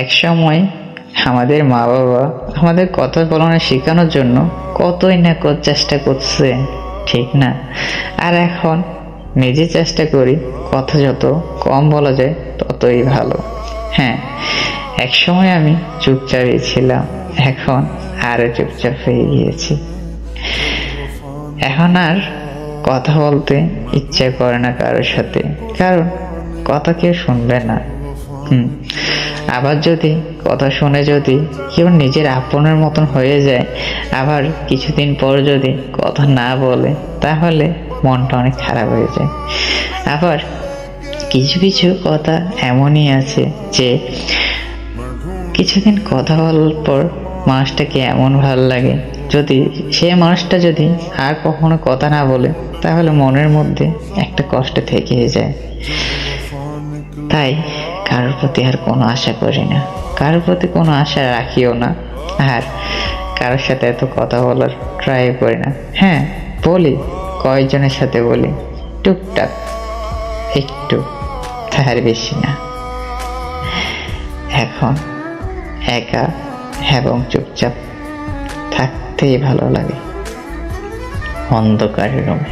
এক সময় আমাদের মা বাবা আমাদের কথা বলানো শেখানোর জন্য কতই না চেষ্টা করছে, ঠিক না? আর এখন নিজে চেষ্টা করি কথা যত কম বলা যায় ততই ভালো। হ্যাঁ, এক সময় আমি চুপচাপই ছিলাম, এখন আরো চুপচাপ হয়ে গিয়েছি। এখন আর কথা বলতে ইচ্ছা করে না কারোর সাথে, কারণ কথা কেউ শুনবে না। আবার যদি কথা শুনে যদি কেউ নিজের আপনের মতন হয়ে যায়, আবার কিছুদিন পর যদি কথা না বলে, তাহলে মনটা অনেক খারাপ হয়ে যায়। আবার কিছু কিছু কথা এমনই আছে যে কিছুদিন কথা বলার পর মানুষটাকে এমন ভালো লাগে, যদি সে মানুষটা যদি আর কখনো কথা না বলে, তাহলে মনের মধ্যে একটা কষ্ট থেকে যায়। তাই কারোর প্রতি আর কোনো আশা করি না, কারোর প্রতি কোনো আশা রাখিও না, আর কারোর সাথে এত কথা বলার ট্রাই করি না। হ্যাঁ, বলি, কয়েকজনের সাথে বলি, টুকটাক একটু, তার বেশি না। এখন একা এবং চুপচাপ থাকতেই ভালো লাগে অন্ধকারের রুমে।